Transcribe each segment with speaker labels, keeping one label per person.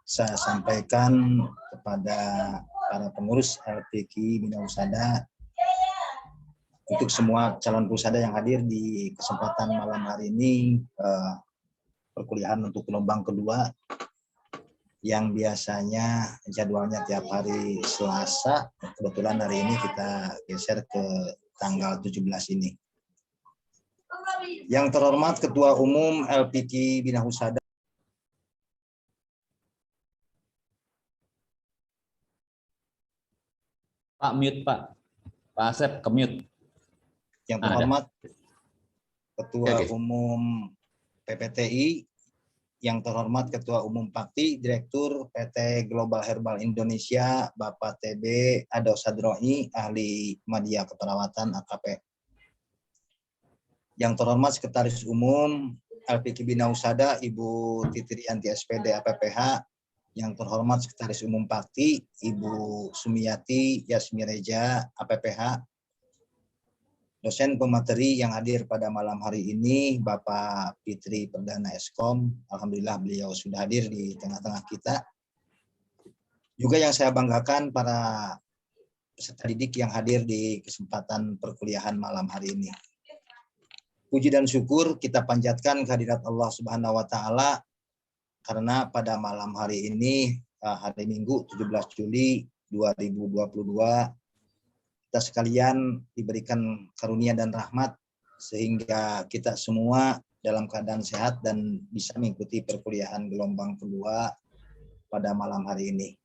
Speaker 1: saya sampaikan kepada para pengurus LPQ Bina Husada, untuk semua calon pusada yang hadir di kesempatan malam hari ini, perkuliahan untuk gelombang kedua yang biasanya jadwalnya tiap hari Selasa, kebetulan hari ini kita geser ke tanggal 17 ini. Yang terhormat Ketua Umum LPQ Bina Husada,
Speaker 2: Pak mute Pak Asep ke mute.
Speaker 1: yang terhormat Ketua Umum PPTI, yang terhormat Ketua Umum PAKTI, Direktur PT Global Herbal Indonesia, Bapak TB Ado Sadroi, Ahli Media Keperawatan AKP. Yang terhormat Sekretaris Umum LPQ Bina Husada, Ibu Titrianti SPD APPH, yang terhormat Sekretaris Umum PAKTI, Ibu Sumiati Yasmireja APPH, dosen pemateri yang hadir pada malam hari ini, Bapak Fitri Perdana Eskom, alhamdulillah beliau sudah hadir di tengah-tengah kita. Juga yang saya banggakan para peserta didik yang hadir di kesempatan perkuliahan malam hari ini. Puji dan syukur kita panjatkan kehadirat Allah Subhanahu wa taala karena pada malam hari ini, hari Minggu 17 Juli 2022, kita sekalian diberikan karunia dan rahmat sehingga kita semua dalam keadaan sehat dan bisa mengikuti perkuliahan gelombang kedua pada malam hari ini.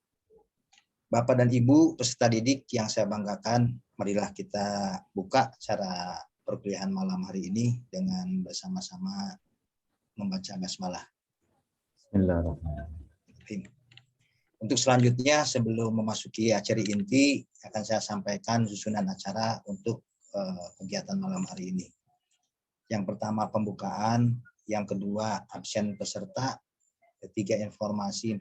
Speaker 1: Bapak dan Ibu peserta didik yang saya banggakan, marilah kita buka acara perkuliahan malam hari ini dengan bersama-sama membaca basmalah. Bismillahirrahmanirrahim. Untuk selanjutnya, sebelum memasuki acara inti, akan saya sampaikan susunan acara untuk kegiatan malam hari ini. Yang pertama pembukaan, yang kedua absen peserta, ketiga informasi,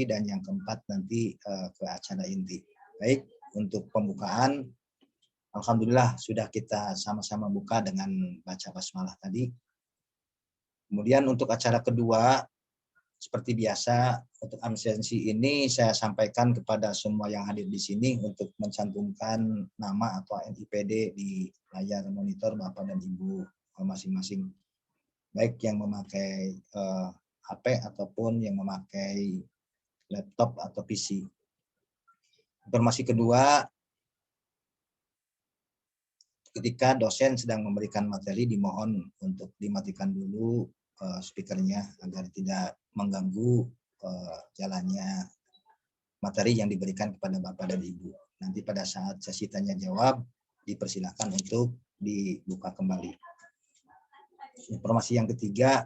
Speaker 1: dan yang keempat nanti ke acara inti. Baik, untuk pembukaan, alhamdulillah sudah kita sama-sama buka dengan baca basmalah tadi. Kemudian untuk acara kedua, seperti biasa, untuk absensi ini saya sampaikan kepada semua yang hadir di sini untuk mencantumkan nama atau NIPD di layar monitor Bapak dan Ibu masing-masing. Baik yang memakai HP ataupun yang memakai laptop atau PC. Informasi kedua, ketika dosen sedang memberikan materi dimohon untuk dimatikan dulu speakernya agar tidak mengganggu jalannya materi yang diberikan kepada Bapak dan Ibu. Nanti pada saat sesi tanya jawab dipersilakan untuk dibuka kembali. Informasi yang ketiga,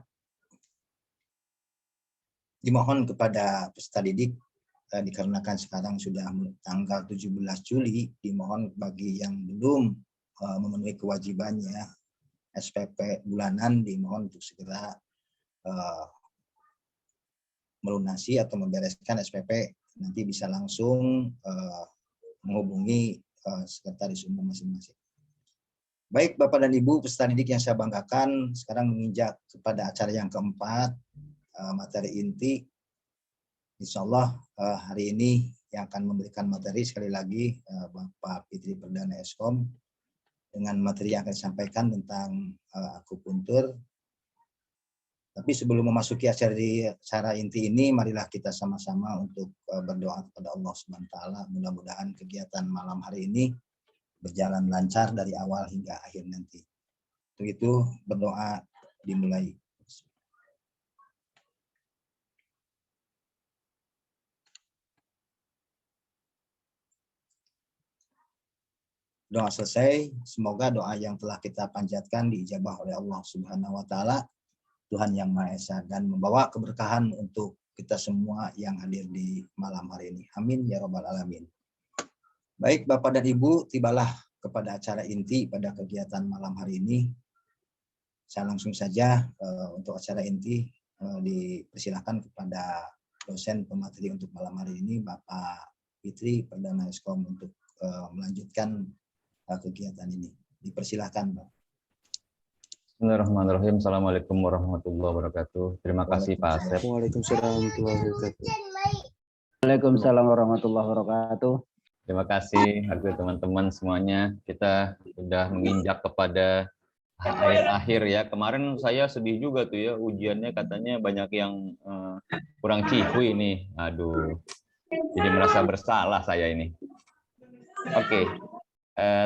Speaker 1: dimohon kepada peserta didik dikarenakan sekarang sudah tanggal 17 Juli, dimohon bagi yang belum memenuhi kewajibannya SPP bulanan dimohon untuk segera melunasi atau membereskan SPP, nanti bisa langsung menghubungi sekretaris umum masing-masing. Baik Bapak dan Ibu peserta didik yang saya banggakan, sekarang menginjak kepada acara yang keempat, materi inti. Insya Allah hari ini yang akan memberikan materi sekali lagi Bapak Fitri Perdana Eskom dengan materi yang akan disampaikan tentang akupuntur. Tapi sebelum memasuki acara inti ini, marilah kita sama-sama untuk berdoa kepada Allah SWT. Mudah-mudahan kegiatan malam hari ini berjalan lancar dari awal hingga akhir nanti. Untuk itu berdoa dimulai. Doa selesai, semoga doa yang telah kita panjatkan diijabah oleh Allah Subhanahu wa taala, Tuhan yang Maha Esa, dan membawa keberkahan untuk kita semua yang hadir di malam hari ini. Amin ya rabbal alamin. Baik Bapak dan Ibu, tibalah kepada acara inti pada kegiatan malam hari ini. Saya langsung saja untuk acara inti dipersilakan kepada dosen pemateri untuk malam hari ini, Bapak Fitri Perdana Eskom, untuk melanjutkan kegiatan ini. Dipersilakan, Pak.
Speaker 2: Bismillahirrahmanirrahim. Assalamualaikum warahmatullahi wabarakatuh. Terima kasih Pak Asep.
Speaker 3: Waalaikumsalam warahmatullahi wabarakatuh. Waalaikumsalam warahmatullahi wabarakatuh.
Speaker 2: Terima kasih untuk teman-teman semuanya. Kita sudah menginjak kepada akhir-akhir ya. Kemarin saya sedih juga tuh ya, ujiannya katanya banyak yang kurang cihuy ini. Aduh, jadi merasa bersalah saya ini. Oke,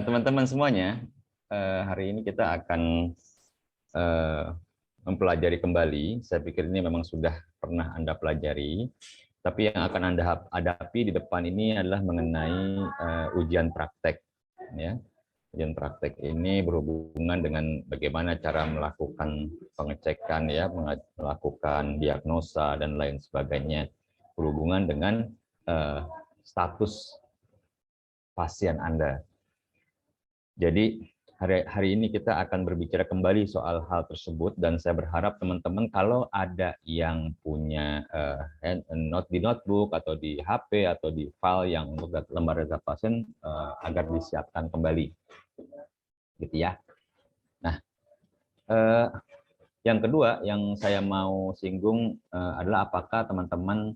Speaker 2: teman-teman semuanya, hari ini kita akan mempelajari kembali. Saya pikir ini memang sudah pernah Anda pelajari. Tapi yang akan Anda hadapi di depan ini adalah mengenai ujian praktek. Ya. Ujian praktek ini berhubungan dengan bagaimana cara melakukan pengecekan, ya, melakukan diagnosa dan lain sebagainya, berhubungan dengan status pasien Anda. Jadi hari ini kita akan berbicara kembali soal hal tersebut, dan saya berharap teman-teman kalau ada yang punya di notebook atau di HP atau di file yang untuk lembar data pasien agar disiapkan kembali, gitu ya. Nah, yang kedua yang saya mau singgung adalah apakah teman-teman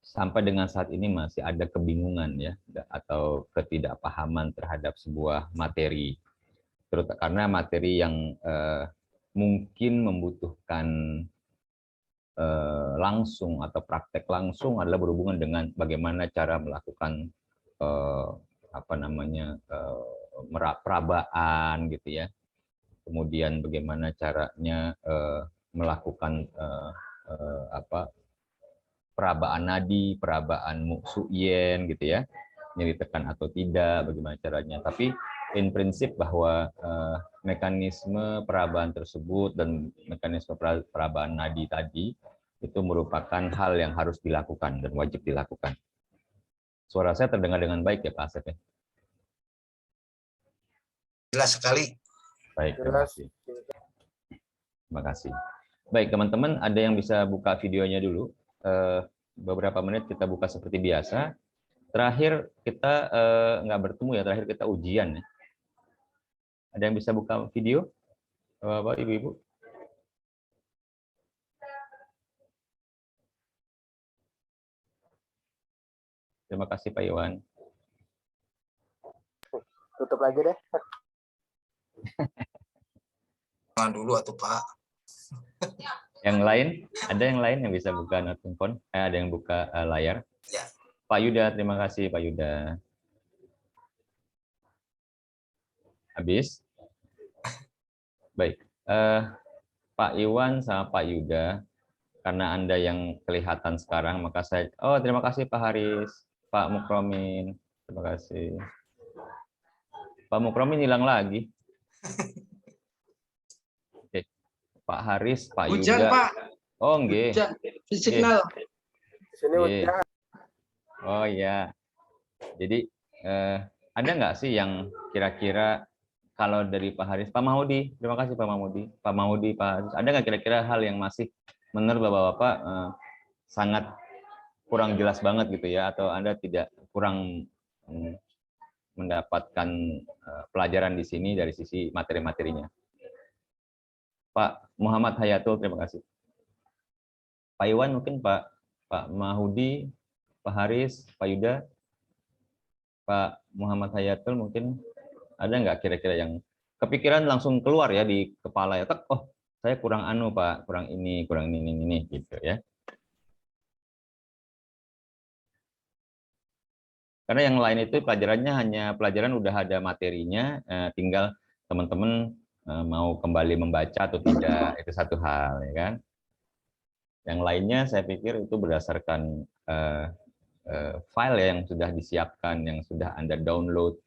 Speaker 2: sampai dengan saat ini masih ada kebingungan ya atau ketidakpahaman terhadap sebuah materi, terutama karena materi yang mungkin membutuhkan langsung atau praktek langsung adalah berhubungan dengan bagaimana cara melakukan perabaan gitu ya, kemudian bagaimana caranya melakukan perabaan nadi, perabaan Muksuyen gitu ya, nyeri tekan atau tidak, bagaimana caranya. Tapi in prinsip bahwa mekanisme perabaan tersebut dan mekanisme perabaan nadi tadi itu merupakan hal yang harus dilakukan dan wajib dilakukan. Suara saya terdengar dengan baik ya Pak Asep ya?
Speaker 1: Jelas sekali.
Speaker 2: Baik, terima kasih. Terima kasih. Baik teman-teman, ada yang bisa buka videonya dulu. Beberapa menit kita buka seperti biasa. Terakhir kita nggak bertemu ya, terakhir kita ujian ya. Ada yang bisa buka video, Bapak, Ibu-ibu? Terima kasih Pak Iwan.
Speaker 3: Tutup lagi deh.
Speaker 1: Jangan dulu atuh Pak.
Speaker 2: Yang lain, ada yang lain yang bisa buka handphone? Ada yang buka layar?
Speaker 1: Ya.
Speaker 2: Pak Yuda, terima kasih Pak Yuda. Habis? Baik. Pak Iwan sama Pak Yuda, karena Anda yang kelihatan sekarang, maka saya... Oh, terima kasih Pak Haris, Pak Mukromin. Terima kasih. Pak Mukromin hilang lagi. Oke. Pak Haris, Pak
Speaker 4: Hujan,
Speaker 2: Yuda.
Speaker 4: Pak.
Speaker 2: Oh, nggih.
Speaker 4: Hujan. Signal.
Speaker 3: Sini
Speaker 2: Iya. Oh iya. Jadi ada nggak sih yang kira-kira kalau dari Pak Haris, Pak Mahmudi, terima kasih Pak Mahmudi, Pak Mahmudi, Pak Haris, ada nggak kira-kira hal yang masih menurut Bapak-Bapak sangat kurang jelas banget gitu ya, atau Anda tidak kurang mendapatkan pelajaran di sini dari sisi materi-materinya? Pak Muhammad Hayatul, terima kasih. Pak Iwan mungkin, Pak Mahmudi, Pak Haris, Pak Yuda, Pak Muhammad Hayatul mungkin ada nggak kira-kira yang kepikiran langsung keluar ya di kepala ya, oh saya kurang Pak, kurang ini gitu ya. Karena yang lain itu pelajarannya hanya pelajaran udah ada materinya, tinggal teman-teman mau kembali membaca atau tidak, itu satu hal ya kan. Yang lainnya saya pikir itu berdasarkan file yang sudah disiapkan, yang sudah Anda download,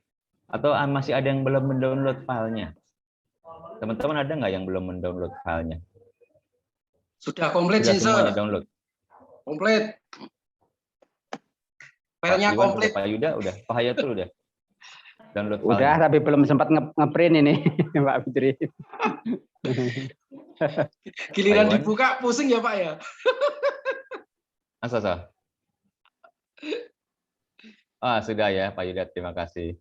Speaker 2: atau masih ada yang belum mendownload filenya? Teman-teman ada nggak yang belum mendownload filenya?
Speaker 4: Sudah komplit
Speaker 2: Sudah
Speaker 4: sih,
Speaker 2: semuanya
Speaker 4: Sir.
Speaker 2: download?
Speaker 4: Komplit.
Speaker 2: Pak
Speaker 4: Filenya
Speaker 2: Iwan
Speaker 4: komplit.
Speaker 2: udah, Pak Yuda udah, Pak Hayatul udah download filenya?
Speaker 3: Udah, tapi belum sempat ngeprint ini, Mbak Fitri.
Speaker 4: Giliran
Speaker 2: Iwan?
Speaker 4: dibuka pusing ya, Pak ya.
Speaker 2: Asa. Ah, sudah ya Pak Yuda, terima kasih.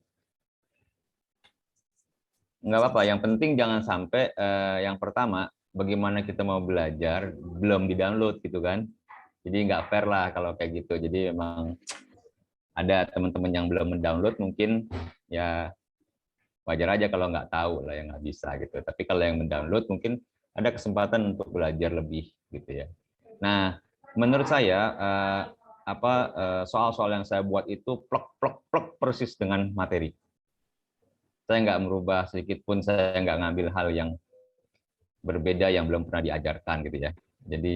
Speaker 2: nggak apa-apa. Yang penting jangan sampai yang pertama, bagaimana kita mau belajar belum di-download gitu kan. Jadi nggak fair lah kalau kayak gitu. Jadi memang ada teman-teman yang belum mendownload, mungkin ya wajar aja kalau nggak tahu lah, yang nggak bisa gitu. Tapi kalau yang mendownload mungkin ada kesempatan untuk belajar lebih gitu ya. Nah, menurut saya soal-soal yang saya buat itu plek persis dengan materi. Saya nggak merubah sedikit pun, saya nggak ngambil hal yang berbeda yang belum pernah diajarkan gitu ya. Jadi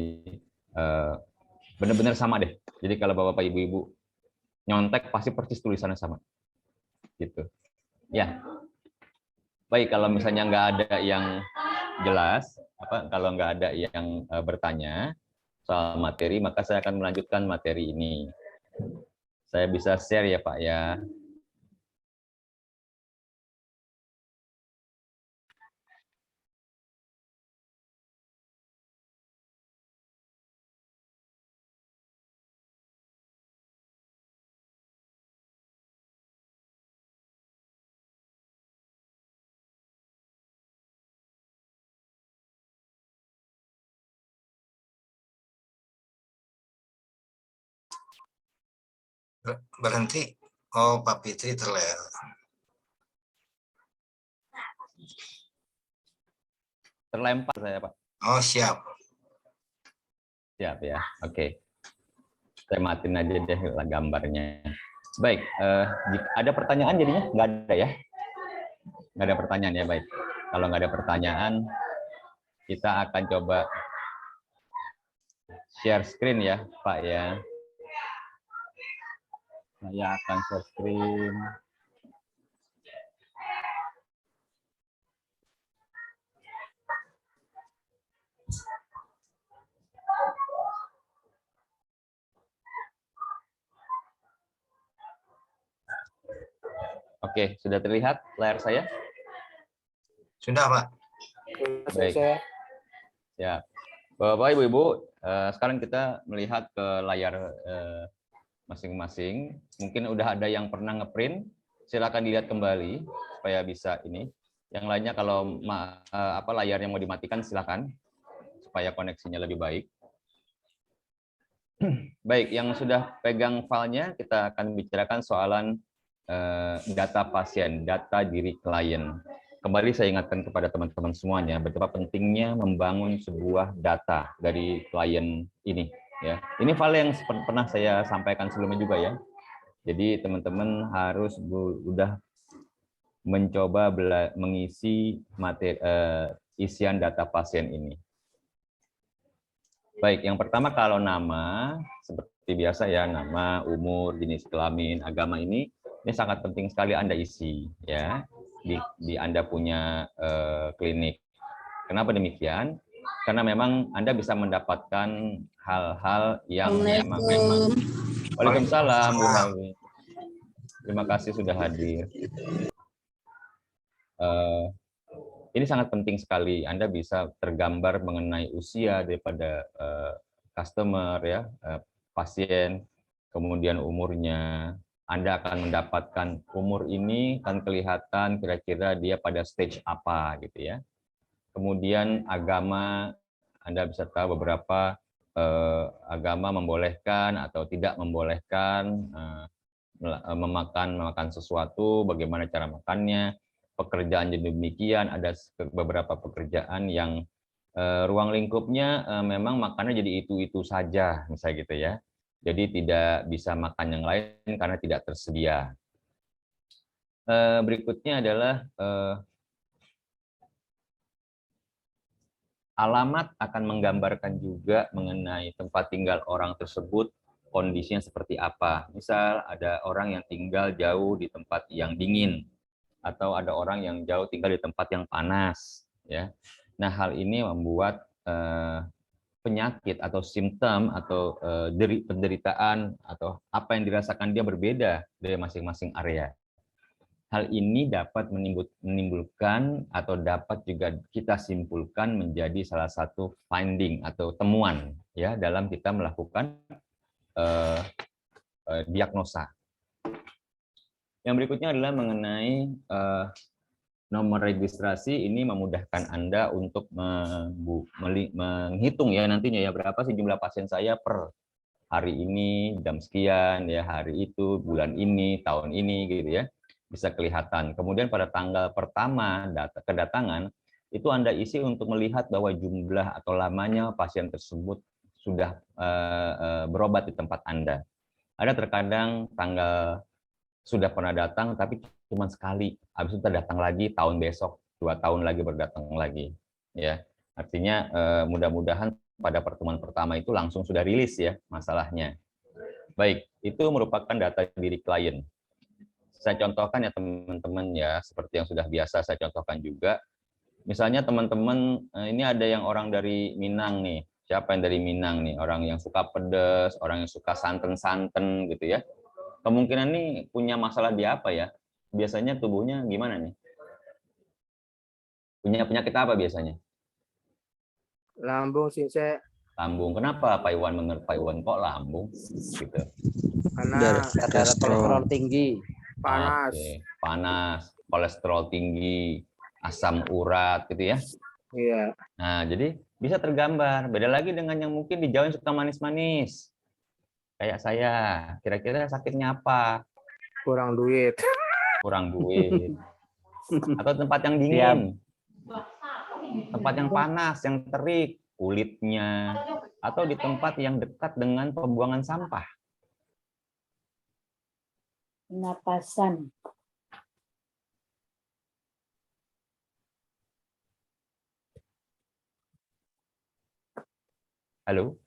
Speaker 2: benar-benar sama deh. Jadi kalau bapak ibu-ibu nyontek pasti persis tulisannya sama gitu ya. Baik, kalau misalnya nggak ada yang jelas, kalau nggak ada yang bertanya soal materi, maka saya akan melanjutkan materi ini. Saya bisa share ya Pak ya.
Speaker 1: Berhenti. Oh, Pak Fitri
Speaker 2: Terlempar saya Pak.
Speaker 1: Oh, siap.
Speaker 2: Siap ya, oke. Saya matiin aja deh gambarnya. Baik, jika ada pertanyaan jadinya? Nggak ada ya? Nggak ada pertanyaan ya, baik. Kalau nggak ada pertanyaan, kita akan coba share screen ya, Pak ya. Saya akan share screen. Oke, sudah terlihat layar saya?
Speaker 1: Sudah, Pak.
Speaker 2: Baik. Ya, Bapak Ibu-ibu, sekarang kita melihat ke layar masing-masing. Mungkin udah ada yang pernah ngeprint, silakan dilihat kembali supaya bisa ini. Yang lainnya kalau layarnya mau dimatikan silakan supaya koneksinya lebih baik. Baik, yang sudah pegang filenya, kita akan bicarakan soalan data pasien, data diri klien. Kembali saya ingatkan kepada teman-teman semuanya betapa pentingnya membangun sebuah data dari klien ini. Ya, ini file yang pernah saya sampaikan sebelumnya juga ya. Jadi teman-teman harus udah mencoba mengisi materi isian data pasien ini. Baik, yang pertama kalau nama seperti biasa ya, nama, umur, jenis kelamin, agama ini sangat penting sekali Anda isi ya di Anda punya klinik. Kenapa demikian? Karena memang Anda bisa mendapatkan hal-hal yang memang. Waalaikumsalam Bu Helmi. Terima kasih sudah hadir. Ini sangat penting sekali. Anda bisa tergambar mengenai usia daripada customer ya, pasien, kemudian umurnya. Anda akan mendapatkan umur ini kan kelihatan kira-kira dia pada stage apa gitu ya. Kemudian agama, Anda bisa tahu beberapa agama membolehkan atau tidak membolehkan memakan sesuatu, bagaimana cara makannya. Pekerjaan jadi demikian, ada beberapa pekerjaan yang ruang lingkupnya memang makannya jadi itu saja, misalnya gitu ya. Jadi tidak bisa makan yang lain karena tidak tersedia. Berikutnya adalah alamat akan menggambarkan juga mengenai tempat tinggal orang tersebut, kondisinya seperti apa. Misal ada orang yang tinggal jauh di tempat yang dingin, atau ada orang yang jauh tinggal di tempat yang panas. Ya. Nah, hal ini membuat penyakit atau simptom atau penderitaan atau apa yang dirasakan dia berbeda dari masing-masing area. Hal ini dapat menimbulkan atau dapat juga kita simpulkan menjadi salah satu finding atau temuan ya dalam kita melakukan diagnosa. Yang berikutnya adalah mengenai nomor registrasi ini memudahkan Anda untuk menghitung ya nantinya ya berapa sih jumlah pasien saya per hari ini, jam sekian, ya hari itu, bulan ini, tahun ini, gitu ya. Bisa kelihatan. Kemudian pada tanggal pertama kedatangan, itu Anda isi untuk melihat bahwa jumlah atau lamanya pasien tersebut sudah berobat di tempat Anda. Ada terkadang tanggal sudah pernah datang, tapi cuma sekali. Habis itu datang lagi tahun besok, 2 tahun lagi berdatang lagi. Ya, artinya mudah-mudahan pada pertemuan pertama itu langsung sudah rilis ya masalahnya. Baik, itu merupakan data diri klien. Saya contohkan ya teman-teman ya, seperti yang sudah biasa saya contohkan juga. Misalnya teman-teman, ini ada yang orang dari Minang nih. Siapa yang dari Minang nih? Orang yang suka pedas, orang yang suka santen-santen gitu ya. Kemungkinan nih punya masalah di apa ya? Biasanya tubuhnya gimana nih? Punya penyakit apa biasanya?
Speaker 3: Lambung sih saya.
Speaker 2: Lambung. Kenapa Pak Iwan menurut Pak Iwan kok lambung? Gitu.
Speaker 3: Karena kadar kolesterol tinggi. Panas.
Speaker 2: Oke. Panas, kolesterol tinggi, asam urat gitu ya.
Speaker 3: Iya.
Speaker 2: Nah, jadi bisa tergambar. Beda lagi dengan yang mungkin di Jawa yang suka manis-manis. Kayak saya, kira-kira sakitnya apa?
Speaker 3: Kurang duit.
Speaker 2: Kurang duit. Atau tempat yang dingin. Tempat yang panas, yang terik, kulitnya. Atau di tempat yang dekat dengan pembuangan sampah.
Speaker 5: Napasan.
Speaker 2: Halo?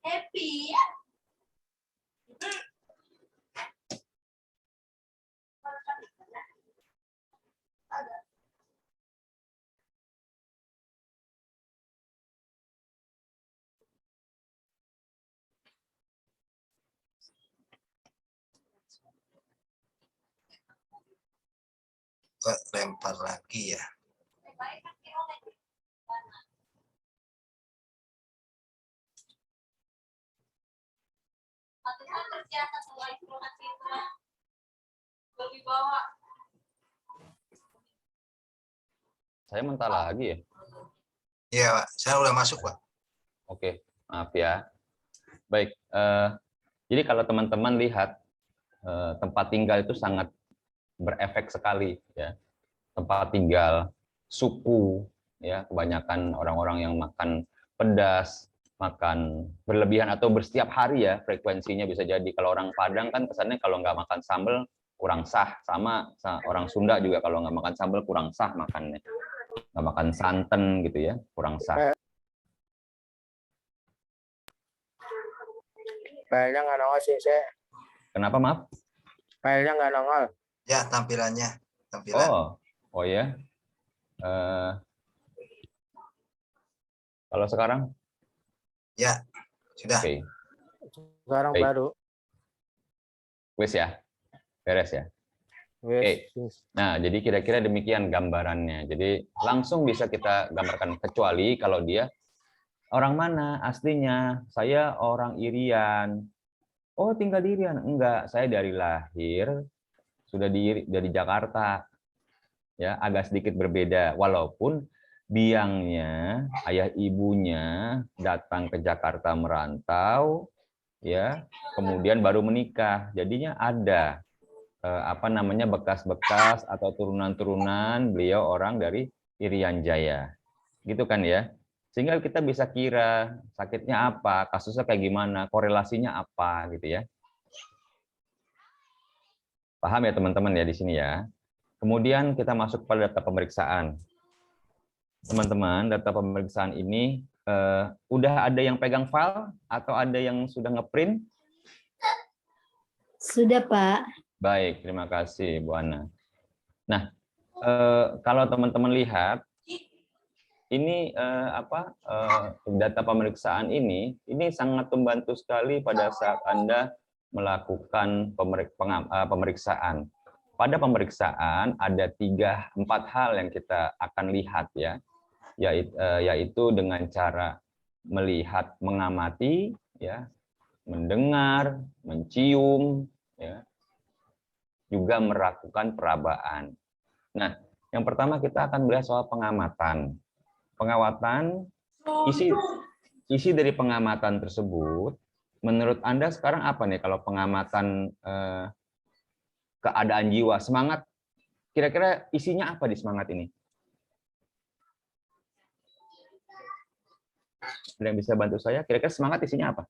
Speaker 5: Happy.
Speaker 1: Lempar lagi ya.
Speaker 2: Saya mentah lagi ya?
Speaker 1: Iya, Pak. Saya udah masuk, Pak.
Speaker 2: Oke, maaf ya. Baik, jadi kalau teman-teman lihat tempat tinggal itu sangat berefek sekali ya. Tempat tinggal, suku ya, kebanyakan orang-orang yang makan pedas, makan berlebihan atau bersetiap hari ya, frekuensinya bisa jadi. Kalau orang Padang kan kesannya kalau nggak makan sambal kurang sah, sama orang Sunda juga kalau nggak makan sambal kurang sah makannya. Nggak makan santan gitu ya, kurang sah.
Speaker 3: Filenya nggak nongol sih saya.
Speaker 2: Kenapa maaf?
Speaker 3: Filenya nggak nongol.
Speaker 1: Ya, tampilan.
Speaker 2: Oh ya. Kalau sekarang?
Speaker 1: Ya, sudah.
Speaker 2: Oke.
Speaker 3: Sekarang
Speaker 2: Baik.
Speaker 3: baru.
Speaker 2: Wes ya, beres ya. Oke. Nah, jadi kira-kira demikian gambarannya. Jadi langsung bisa kita gambarkan, kecuali kalau dia orang mana aslinya. Saya orang Irian. Oh, tinggal di Irian? Enggak, saya dari lahir sudah dari Jakarta. Ya, agak sedikit berbeda. Walaupun biangnya, ayah ibunya datang ke Jakarta merantau, ya, kemudian baru menikah. Jadinya ada bekas-bekas atau turunan-turunan beliau orang dari Irian Jaya, gitu kan ya. Sehingga kita bisa kira sakitnya apa, kasusnya kayak gimana, korelasinya apa, gitu ya. Paham ya teman-teman ya di sini ya. Kemudian kita masuk pada data pemeriksaan. Teman-teman, data pemeriksaan ini udah ada yang pegang file atau ada yang sudah ngeprint?
Speaker 5: Sudah, Pak.
Speaker 2: Baik, terima kasih Bu Ana. Nah, kalau teman-teman lihat, ini data pemeriksaan ini sangat membantu sekali pada saat Anda melakukan pemeriksaan. Pada pemeriksaan ada 3-4 hal yang kita akan lihat ya, yaitu dengan cara melihat, mengamati, ya, mendengar, mencium, ya, juga melakukan perabaan. Nah, yang pertama kita akan melihat soal pengamatan. Pengamatan, isi dari pengamatan tersebut, menurut Anda sekarang apa nih kalau pengamatan keadaan jiwa, semangat, kira-kira isinya apa di semangat ini? Ada yang bisa bantu saya? Kira-kira semangat isinya apa?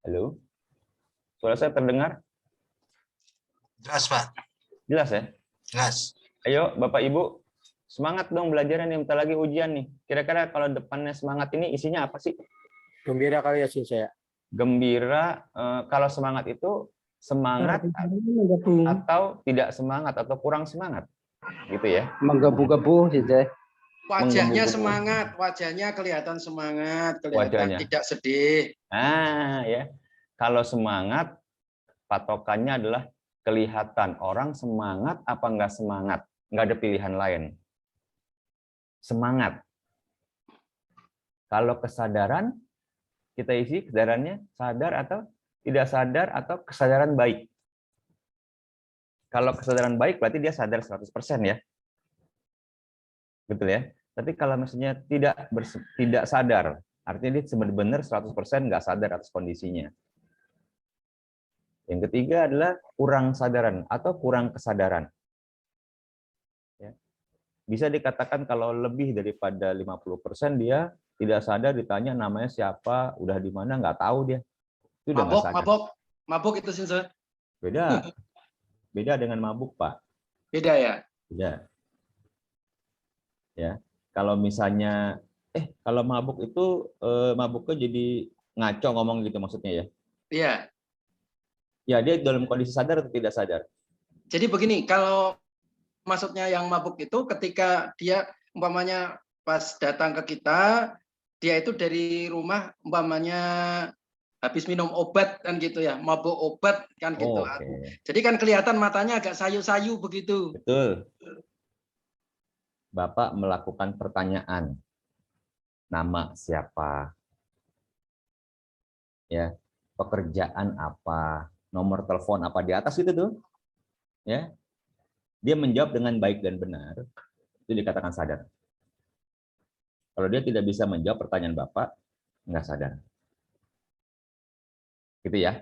Speaker 2: Halo? Suara saya terdengar?
Speaker 1: Jelas, Pak.
Speaker 2: Jelas ya?
Speaker 1: Jelas.
Speaker 2: Ayo Bapak Ibu, semangat dong belajarnya nih, bentar lagi ujian nih. Kira-kira kalau depannya semangat ini isinya apa sih?
Speaker 3: Gembira kali ya Sensei.
Speaker 2: Gembira, kalau semangat itu semangat atau tidak semangat atau kurang semangat. Gitu ya.
Speaker 6: Menggebu-gebu Sensei.
Speaker 4: Wajahnya
Speaker 2: Menggebu-gebu.
Speaker 4: semangat, wajahnya kelihatan semangat, kelihatan
Speaker 2: Wajahnya.
Speaker 4: tidak sedih.
Speaker 2: Ya. Kalau semangat, patokannya adalah kelihatan orang semangat apa enggak semangat. Enggak ada pilihan lain. Semangat. Kalau kesadaran, kita isi kesadarannya sadar atau tidak sadar atau kesadaran baik. Kalau kesadaran baik berarti dia sadar 100% ya. Betul ya? Tapi kalau misalnya tidak sadar, artinya dia benar-benar 100% nggak sadar atas kondisinya. Yang ketiga adalah kurang sadaran atau kurang kesadaran. Ya. Bisa dikatakan kalau lebih daripada 50% dia tidak sadar, ditanya namanya siapa, udah di mana, nggak tahu dia. Itu udah nggak sadar.
Speaker 4: Mabuk itu Sensei.
Speaker 2: Beda. Beda dengan mabuk, Pak.
Speaker 4: Beda ya?
Speaker 2: Beda. Ya. Kalau misalnya kalau mabuk itu mabuknya jadi ngaco ngomong gitu maksudnya ya.
Speaker 4: Iya.
Speaker 2: Ya, dia dalam kondisi sadar atau tidak sadar?
Speaker 4: Jadi begini, kalau maksudnya yang mabuk itu ketika dia umpamanya pas datang ke kita, dia itu dari rumah umpamanya habis minum obat kan gitu ya, mabuk obat kan gitu.
Speaker 2: Oke.
Speaker 4: Jadi kan kelihatan matanya agak sayu-sayu begitu.
Speaker 2: Betul. Bapak melakukan pertanyaan. Nama siapa? Ya, pekerjaan apa? Nomor telepon apa di atas itu tuh? Ya. Dia menjawab dengan baik dan benar. Itu dikatakan sadar. Kalau dia tidak bisa menjawab pertanyaan Bapak, nggak sadar. Gitu ya.